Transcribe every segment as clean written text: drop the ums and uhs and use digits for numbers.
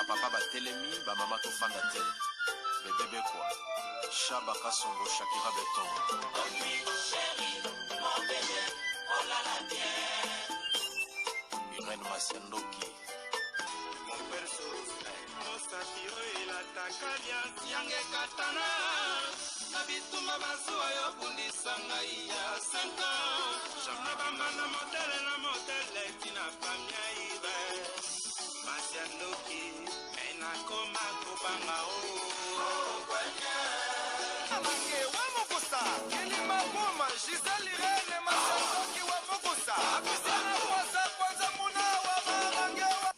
papa batelemi bamama tofanda te bebebe kwa Shaba Kasongo Shakira Beton Irene Masiandoki Yange katana na bituma bazuwa yo bundisa ngai ya 5 ans jamna bamana modele tina pamia ibe Masiandoki ena koma kubanga o kwanya Amange wa Mokosa Kilima Boma Giselle Irene Masiandoki wa Mokosa Abisana kwanza muna wa Amange wa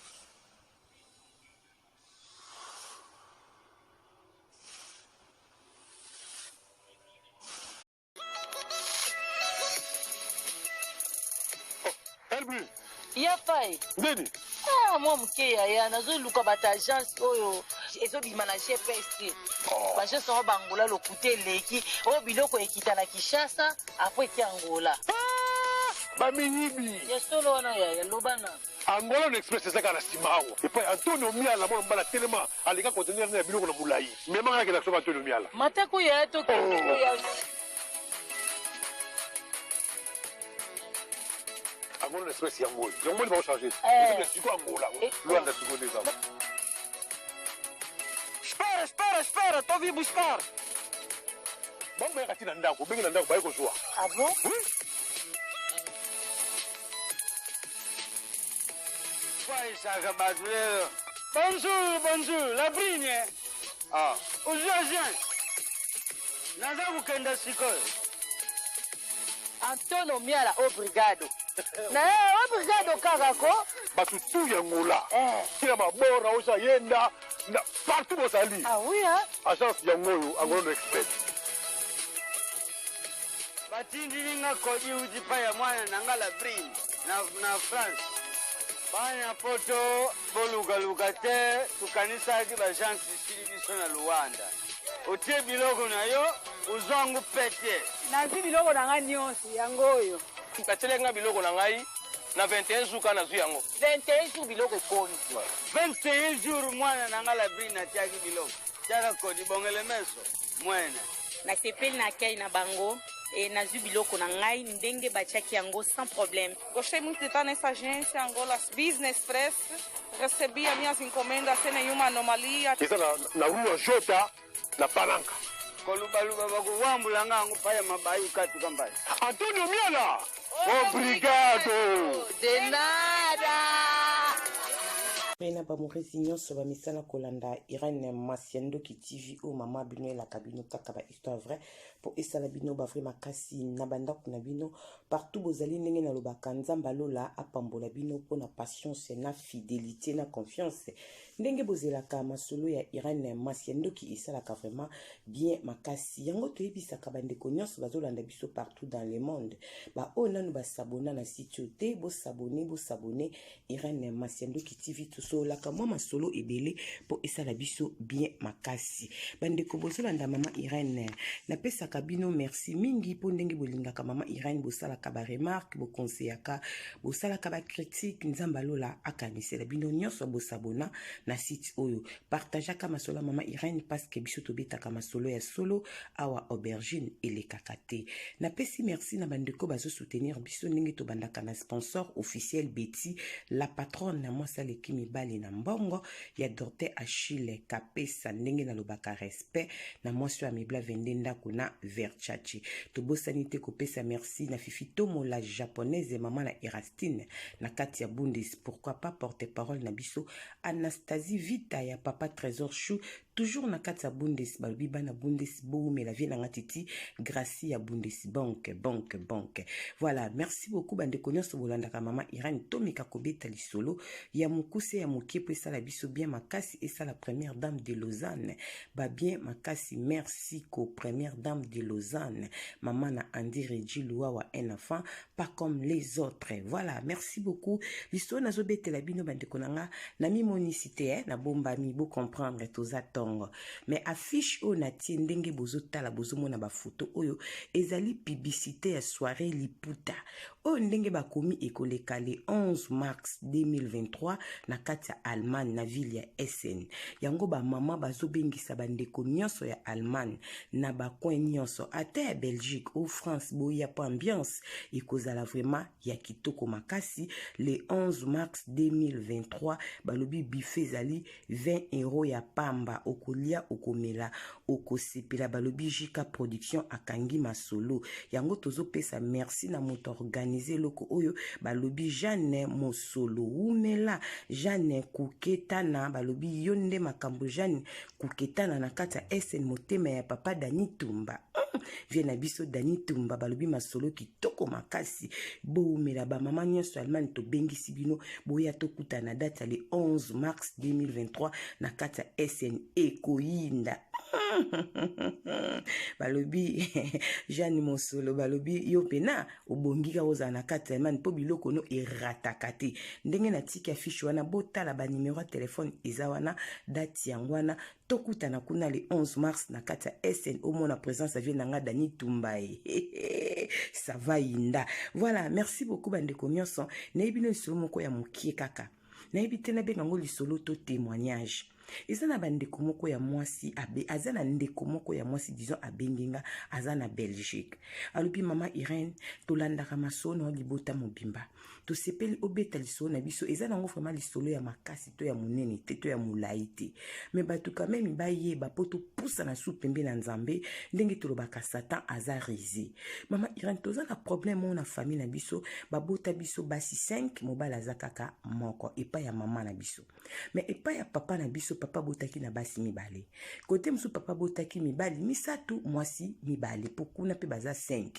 Yafai. Nini? Ah, moi mke ya nazo luka bata agence oyo ezo bima na GPS. Baje so bangola lokuté leki o biloko ekita na Kishasa après ti Angola. Ba minyibi. Yesolo na ya lobana. Angola Express ezaka na simao. Et puis Antonio Miala mo mbala tellement alika conteneur na biloko na bulai. Mais manga ke na so Antonio Miala. Matako ya to ko ya Angola Express yango. Yango ni ba changer. Eh. C'est quoi Angola? Luanda siko déjà. Espera, tô vindo buscar. Vamos ver aqui na ndako, bem na ndako vai com sua. Ah bon? Vai, Saga Badulero. Bonjour, la brigne. Ah. Aujourd'hui, naza kukenda sikoyo. Antonio Miala obrigado. Na obrigado kakako. Batutu ya Angola. Kila mabora osa yenda na partout bosali. Ah oui hein? Agence ya Ngoyo, Angola Express. Batindilinga kodi ujipa ya mwana nangala brigne na France. Banya poto boluga te tukanisa ki bagence sili biso na Luanda. Otie biloko na yo uzwangu pete. Na biloko na ngani nyonso yango oyo. Katelenga biloko na ngai na 21 jours kana zu yango. 21 jours biloko komi. 21 jours mwana nangala brigne na tiaki biloko. Tiaka kodi bongele meso mwena. Na sepeli na kai na bango. E na biloko na ngai ndenge batiaki yango sans problème. Gostei muito de estar nessa agência Angola Business Express. Recebi as minhas encomendas sem nenhuma anomalia. Isso na rua Jota, na Palanca. Kolubaluba bakuwambula ngangu paya mabayu katu kambai. Antonio Miala, obrigado. De nada. Pena ba murezi nyonso ba misala kolanda Irene Masiandoki TV o mama bino la kabino kaka ba histoire vrai pour esala bino ba vrai makasi na banda kuna bino partout bozali ndenge na lobaka nzamba lola apambola bino pona patience na fidélité na confiance ndenge bozelaka masolo ya Irene Masiandoki esalaka vraiment bien makasi yango toyebisaka bandeko nyonso bazolanda biso partout dans le monde ba o nanu ba s'abonner na site te bo s'abonner Irene Masiandoki TV so la kama masolo ebele po esala biso bien makasi bandeko bozolanda mama Irene na pesa kabino merci mingi po ndenge bolingaka mama Irene bosala ka ba remarque bo conseillaka bosala ka ba critique nzamba lola akanisela bino nyonso bosabona na site oyo partageaka masolo mama Irene parce que biso tobetaka masolo ya solo awa aubergine ele kakate na pesi merci na bandeko bazo soutenir biso ndenge to bandaka na sponsor officiel Betty la patronne na mwasa lekimi bali na mbongo ya Dorte Achille Kapesa ndenge na lobaka respect na mwasi ya mibla vendenda kuna Verchachi tobosani te kopesa merci na Fifi Tomo la japonaise maman la Erastine na Katia Bundes pourquoi pas porte-parole na biso Anastasie Vita ya papa Trésor Chou toujours na Katia Bundes balobi bana Bundes boum la vie na ngatiti Gracie ya Bundes banque voilà merci beaucoup bandeko nyonso bolanda ka mama Irene Tomika kobeta lisolo ya mukuse ya mukie po esala biso bien makasi esa la première dame de Lausanne ba bien makasi merci ko première dame de Lausanne maman na Andy Reggie Luawa un enfant pas comme les autres voilà merci beaucoup l'histoire nazo betela bino bandeko nanga na mi monicité na bomba mi bo comprendre toza tongo mais affiche o na tiendenge bozo tala bozo mona ba photo oyo ezali publicité ya soirée liputa oyo ndenge bakomi ekoleka le 11 mars 2023 na kati ya Allemagne na ville ya Essen. Yango bamama bazobengisa bandeko nyonso ya Allemagne na bacoin nyonso ata ya Belgique ou France boya po ambiance ekozala vraiment ya kitoko makasi le 11 mars 2023 balobi buffet ezali 20 € ya pamba okolia okomela okosepela balobi Jika production akangi masolo yango tozopesa merci na moto organiser loko oyo balobi Jeanne Mosolo umela Jeanne Kuketana balobi yonde makambo Jeanne Kuketana na kata Essen motema ya papa Dani Tumba vie na biso Dani Tumba balobi masolo kitoko makasi boumela ba mama nyonso Allemagne to bengisi bino boya tokutana date le 11 mars 2023 na kata Essen ekoyinda balobi Jeanne Mosolo balobi yo pena obongika oza na kati Allemagne po biloko no erataka te ndenge na tiki affiche wana botala ba numéro ya telefone eza wana date yango wana tokutana kuna le 11 mars na kati ya Essen omona présence avie nanga Dani Tumba ça va inda. Voilà, merci beaucoup bandeko nyonso nayebi no lisolo moko ya mokie kaka nayebi te na bengango lisolo to témoignage eza na bandeko moko ya mwasi aza na ndeko moko ya mwasi disons abengenga aza na Belgique alobi mama Irene tolandaka masono wa libota mobimba tosepeli obeta lisolo na biso eza nango vraiment lisolo ya makasi to ya monene te to ya molai te me bato quand même bayeba po topusa na su pembe na nzambe ndenge tolobaka satan aza risé mama Irene toza na problème na famille na biso babota biso basi 5 mobala aza kaka moko epa ya mama na biso mais epa ya papa na biso papa botaki na basi mibale kote musu papa botaki mibali misatu mwasi mibale pokuna pe baza 5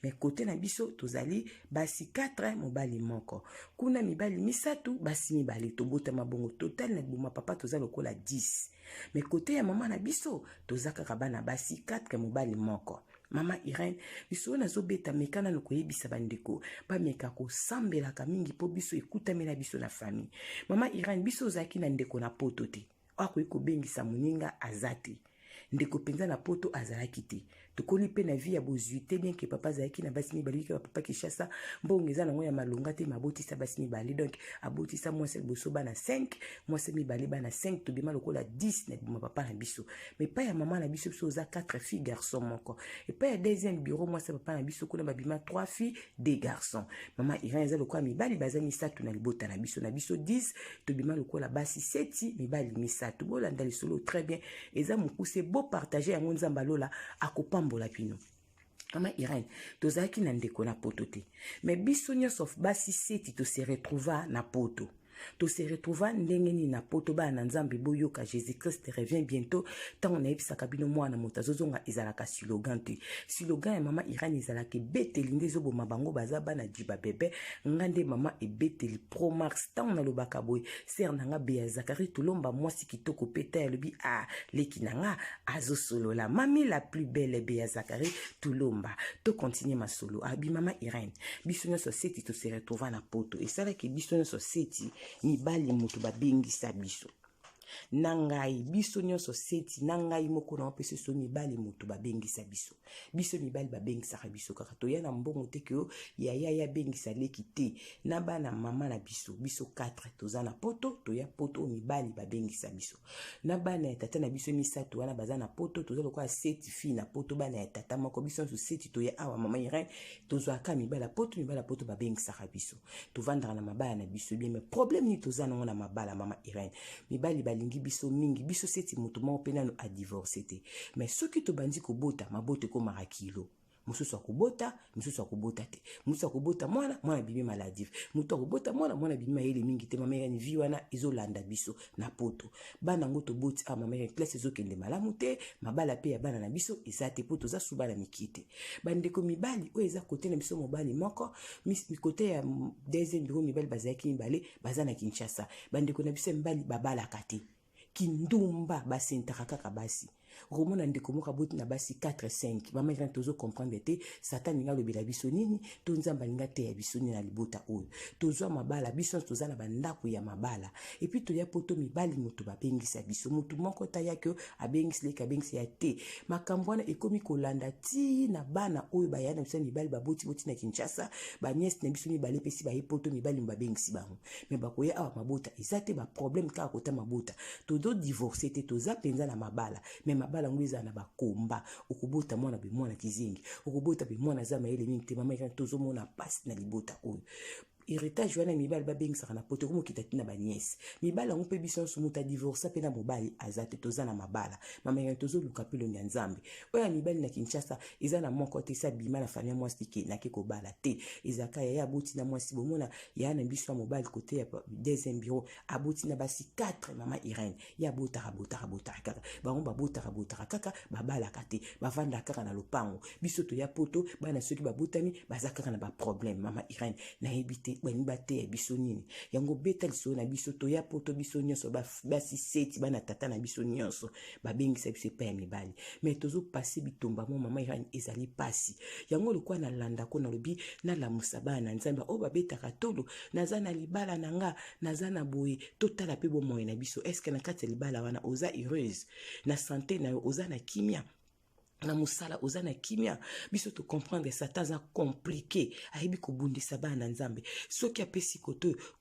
mais kote na biso tozali basi 4 mobali moko kuna mibali misatu basi mibale tobota mabongo total na buma papa toza lokola 10 mais kote ya mama na biso tozaka bana basi 4 mobali moko mama Irene biso nazobeta mekana no koyebisa bandeko bameka kosambelaka mingi po biso ekutamela biso na famille mama Irene biso zaki na ndeko na poto te akoyi kobengisa moninga azate ndeko penza na poto azalaki te tokoli pe na vie ya bozwi te bien ke papa azalaki na basi mibale ke papa Kishasa mbongo eza nango ya malonga te mabotisa basi mibale donc abotisa mwasi liboso bana 5 mwasi mibale bana 5 tobima lokola 10 na bima papa na biso mais pas ya mama na biso biso oza 4 filles garçons moko et pas ya deuxième bureau mwasi papa na biso kuna babima 3 filles des garçons mama Irene eza lokola mibali baza misatu na libota na biso 10 tobima lokola basi 7 mibali misatu bolanda lisolo très bien eza mokuse bo partager yango nzamba lola akopambola pino mama Irene tozaki na ndeko na poto te mais biso nyonso basi 7 to se retrouva na poto to se retrouva ndenge ni na poto ba na nzambe boyoka Jésus Christ revient bientôt tant on ebisaka bino mwana motazozonga ezalaka slogan te slogan ya mama Irene ezalaka beteli ndezo boma bango baza bana jiba bebe ngande mama ebeteli pro max tant na lobaka boy ser nanga Bea Zakari tulomba mwasi kitoko peta ya lobi leki nanga azo solo la mami la plus belle Bea Zakari tulomba to continue ma solo abi mama Irene biso nyonso seti to se retrouva na poto esalaki biso nyonso seti mibali mutu babengisa biso nangai biso nyonso seti nangai moko na opese so mibali mutu babengisa biso biso mibali babengisa biso kaka to ya na mbongo te ke ya bengisa leki te na bana mama na biso 4 toza na poto to ya poto mibali babengisa biso na bana ya tata na biso misatu wana baza na poto toza lokola 7 filles na poto bana ya tata moko biso so seti to ya awa mama Irene toza ka mibala poto babengisa biso tovandra na mabala na biso bien mais problème ni toza na na mabala mama Irene mibali balingi biso mingi biso seti mutu moko pena no a divorcer te mais soki to bandi ko bota mabote ko marakilo mususu akobota mususu akobota te mususu akobota mwana bibi maladif mutu akobota mwana bibi mayele mingi te mama Irene vi wana izolanda biso na poto bana ngo to boti mama Irene classe ezokende malamu te mabala pe ya bana na biso ezate poto za subala mikite bandeko mibali o eza kote na biso mobali moko kote ya deuxième bureau mibali bazaki mibale baza na Kinshasa bandeko na biso mibali babala kate kindumba basentaka kaka basi romona ndeko moko aboti na basi 4-5 mama irene tozo comprendre te satan ninga lobela biso nini to nzamba linga te ya biso nini na libota oyo tozwa mabala biso toza na bandako ya mabala et puis toya poto mibali moto babengisa biso moto moko taya ke abengisi leka bengisi ya te makambo wana ekomi kolanda ti na bana oyo bayana biso mibali baboti boti na Kinshasa ba nièce na biso mibali pesi ba poto mibali mbabengisi bango mais bakoya awa mabota eza te ba problème ka kota mabota todo divorcer te toza penza na mabala mais mabala ngwiza na bakomba okubota mwana be mwana kizingi okubota be mwana za mayele mingi te mama tozo mona passe na libota oyo héritage wana mibali babengisaka na poto komokita tina baniese mibali yango mpe biso nyonso moto adivorsa mpe na mobali aza te toza na mabala mama yango tozoluka mpe longi ya nzambe oyo ya mibali na Kinshasa eza na moko te esa bima na famille mwasi ke nake kobala te ezaka yaya aboti na mwasi bomona yaya na biso ya mobali kote ya deuxième bureau aboti na basi 4 mama Irene ya botaka kaka bango babotaka kaka babalaka te bavanda kaka na lopango biso to ya poto bana soki babotami baza kaka na ba problème mama Irene na ebite bani bate ya biso nini yango beta liso na biso to ya poto biso nyonso basi seti bana tata na biso nyonso babengisa biso pa ya mibali mais tozo passer bitumba mo mama Irene ezali pasi yango lokwa na landa ko na lobi na la musabana nzamba o babetaka tolo naza na libala nanga naza na boye totala pe bo moyo na biso est-ce que na kati libala wana oza heureuse na santé na oza na kimia na musala oza na kimia biso to comprendre satan za compliqué ayibi kobundisa bana nzambe soki apesi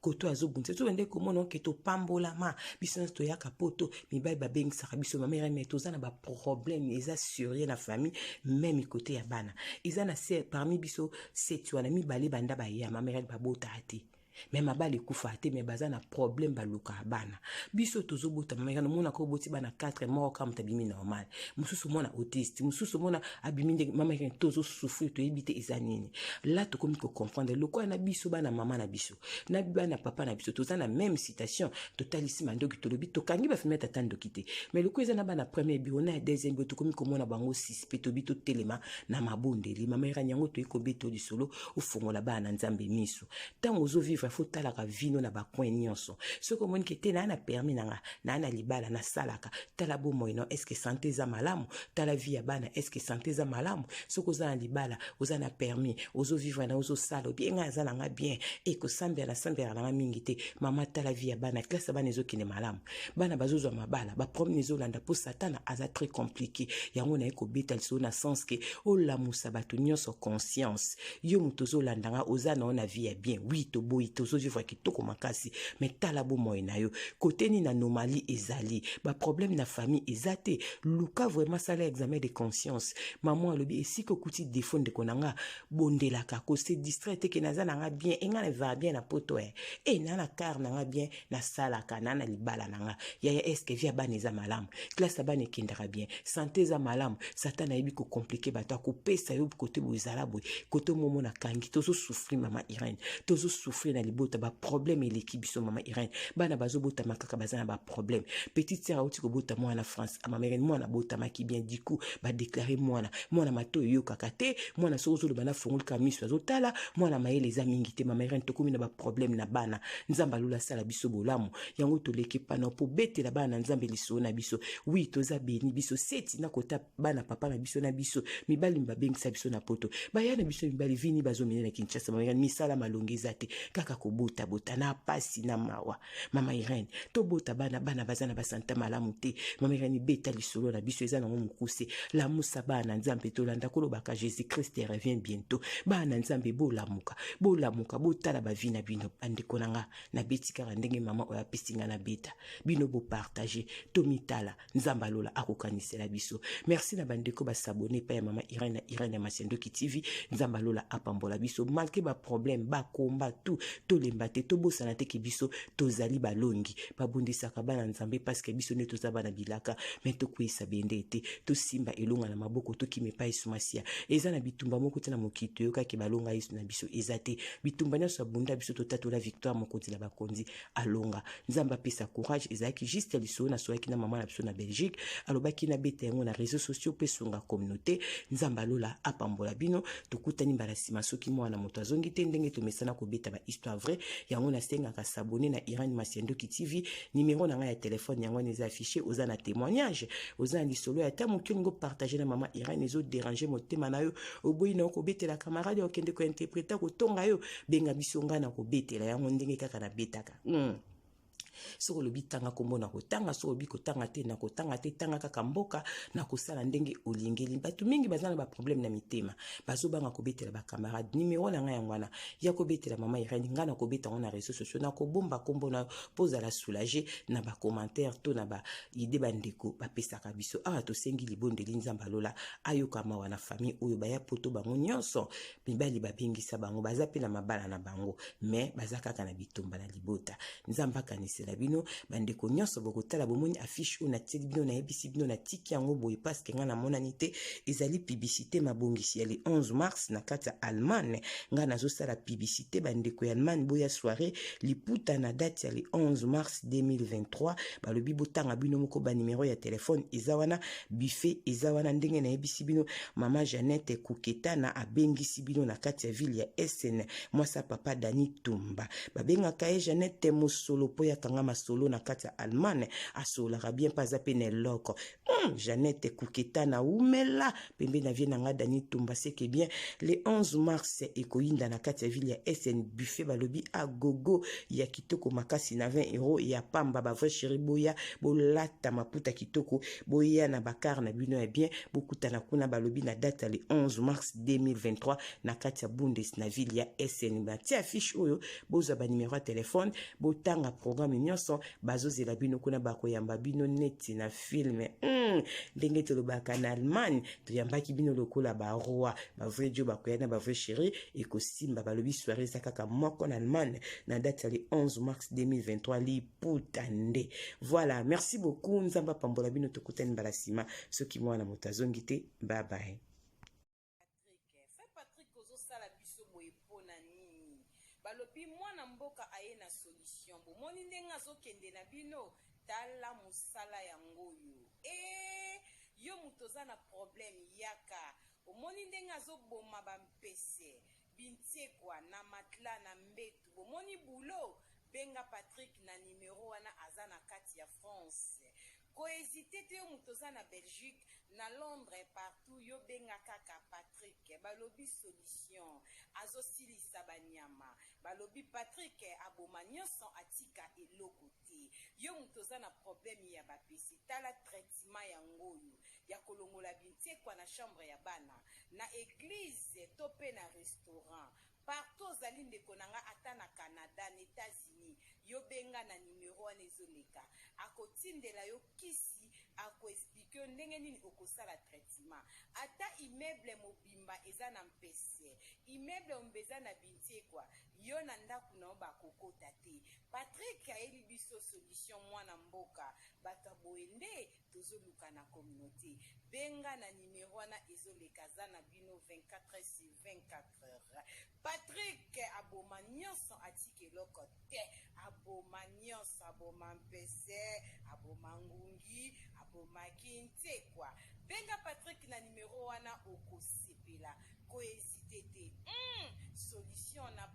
koto azobundisa to bende komona ke to pambola ma biso to yaka poto mibali babengisaka biso mama Irene toza na ba problème eza sérieux na famille même côté ya bana eza na parmi biso setu wana mibali banda ba ya mama Irene babota ate mais mabali kufa te mais baza na problème baluka bana biso tozobota mama mona ko boti bana 4 moko kama tabimi normal mususu mona autiste mususu mona abimi de mama tozo souffrir to ebite ezanini là to komi ko comprendre lokwa na biso bana mama na biso na bana papa na biso toza na même citation totalisi mandoki tolobi to kangi ba fimeta tando kité mais lokwa eza na bana premier bio na deuxième bio to komi ko mona bango 6 peto bito telema na mabondeli mama yango to ikobeto di solo ufongola bana nzambe miso tango zo vivre faut talaka vino na bakoin nyonso soko moni kete na permis na libala na salaka tala bo moino est-ce que santé za malamu tala vie ya bana est-ce que santé za malamu soko za libala oza na permis ozo vivre na ozo sala bien nga na bien et ko sambela na mingi te mama tala vie ya bana classe bana ezo kine malamu bana bazozo mabala ba premier ezo landa po satana aza très compliqué yango na eko beta liso na sens que o la musabatu nyonso conscience yo mutozo landanga oza na vie ya bien oui to boy tozo vivre kitoko makasi mais tala bo moyo na yo côté ni na anomalie ezali ba problème na famille ezate luka vraiment sala examen de conscience maman alobi esiko kuti défaut de konanga bondelaka ko se distraite ke naza nanga bien enga na va bien na poto e na car nanga bien na sala kana na libala nanga ya est-ce que via baneza malamu classe bana kindara bien santé za malamu satana ebi ko compliquer bato ko pesa yo côté bozala boy côté momo na kangi tozo souffrir mama Irene tozo souffrir na libota ba problème l'équipe biso mama Irene bana bazobota makaka bazana ba problème petite sœur auti ko bota moi na France mama Irene moi na bota maki bien du coup ba déclarer moi na mato yo kakate moi na sozo le bana fongol ka miso azotala moi na maye les amis ngité mama Irene to komi na ba problème na bana nzamba lula sala biso bolamu yango to l'équipe pa na po bete la bana nzambe liso na biso oui toza beni biso seti na kota bana papa na biso mibali mbabengisa biso na poto bayana biso mibali vini bazomina na Kinshasa mama Irene misala malongeza te kaka ko bota na pasi na mawa mama Irene to bota bana bazana basanta malamu te mama Irene beta lisolo na biso ezana mukuse la musa bana nzambe to landa ko lobaka Jésus Christ revient bientôt bana nzambe bolamuka botala ba vina bino ande konanga na betika ndenge mama oya pisinga na beta bino bo partager to mitala nzamba lola akokanisela biso merci na bandeko ba s'abonner pa ya mama Irene Masiendoki TV nzamba lola apambola biso malgré ba problème ba combat tout to lembate to bosana te ki biso tozali balongi babundisaka bana nzambe parce que biso ne toza bana bilaka mais to kwisa bende te to simba elonga na maboko to kimepa isumasia eza na bitumba moko tena mokito yoka ki balonga isu na biso ezate bitumba nyoso abunda biso to tatola victoire mokoti la bakonzi alonga nzamba pesa courage ezaki juste liso na soaki na mama na biso na Belgique alobaki na bete yango na réseaux sociaux pesunga communauté nzamba lola apambola bino tokutani mbala sima soki mwana moto azongi te ndenge to mesana ko beta ba histoire histoire vrai yango na senga ka s'abonner na Irène Masiendoki TV numéro na nga ya téléphone yango les affiché aux na témoignage aux na lisolo ya tamu kingo partager na mama Irène ezo déranger motema na yo oboyi na ko betela camarade okende ko interpréter ko tonga yo benga bisonga na ko betela yango ndenge kaka na betaka soko lobi tanga kombo na kotanga soko lobi kotanga te na kotanga te tanga kaka mboka na kosala ndenge olingeli bato mingi bazana ba problème na mitema bazobanga kobetela ba camarade numéro na nga yangwana ya kobetela mama Irène nga na kobeta na réseaux sociaux na kobomba kombo na poza la soulager na ba commentaire to na ba idée bandeko ba pesaka biso to sengi libondeli nzamba lola ayoka mawa na famille oyo baya poto bango nyonso mibali babengisa bango baza pe na mabala na bango mais bazaka na bitomba na libota nzamba kanisela bino bandeko nyonso bokotala bomoni affiche una teli bino na ebisi bino na tiki yango boye parce que nga na monanité ezali publicité mabongisi ya le 11 mars na kati ya Allemagne nga nazosala publicité bandeko ya Allemagne boya soirée liputa na date ya le 11 mars 2023 balobi botanga bino moko ba numéro ya téléphone ezawana buffet ezawana ndenge na ebisi bino mama Jeannette Kuketa na abengisi bino na kati ya ville ya SN mwasa papa Dani Tumba babengaka ye Jeannette Mosolo po ya kanga masolo na kati ya Allemagne asolaka bien pas apene loko Jeannette Kuketa na umela pembe na vie na nga Dani Tumba seke bien le 11 mars ekoyinda na kati ya ville ya SN buffet balobi agogo ya kitoko makasi na 20 € ya pamba ba vrai chéri boya bolata maputa kitoko boya na bakar na bino ya bien bokutana kuna balobi na date le 11 mars 2023 na kati ya Bundes na ville ya SN batia affiche oyo boza ba numéro ya téléphone botanga programme nyonso bazozela bino kuna bakoyamba bino neti na film ndenge tolobaka na Allemagne toyambaki bino lokola ba roi ba vrai dio bakoyana ba vrai chéri ekosimba balobi soirée zakaka moko na Allemagne na date le 11 mars 2023 liputande. Voilà, merci beaucoup nzamba pambola bino tokutani balasima soki mwana motazongi te bye bye. Patrick ozosala biso boye pona nini balobi mwana mboka aye na solution bomoni ndenge azokende na bino tala mosala yango yo moto oza na problème yaka omoni ndenge azoboma bampese bintiekwa na matla na mbetu bomoni bulo benga Patrick na numéro wana aza na kati ya France kohésite te yo moto oza na Belgique na Londres partout yo benga kaka Patrick balobi solution azosilisa banyama balobi Patrick aboma nyonso atika eloko te yo moto oza na problème ya bapesi tala traitement yango oyo ya kolongola bintiekwa na chambre ya bana na église to pe na restaurant partout ozali ndeko na nga ata na Canada na États-Unis yo benga na numéro wana ezoleka akotindela yo kisi akoexplike yo ndenge nini okosala traitement ata immeuble mobimba eza na mpese immeuble ombeza na bintiekwa yo na ndako na yo bakokota te Patrick ayeli biso solution mwana mboka bato boye nde tozoluka na communauté benga na numéro wana ezoleka za na bino 24h/24h Patrick aboma nyonso atiki eloko te aboma nyonso aboma mpese aboma ngungi abomaki ntekwa benga Patrick na numéro wana okosepela kohésite te solution na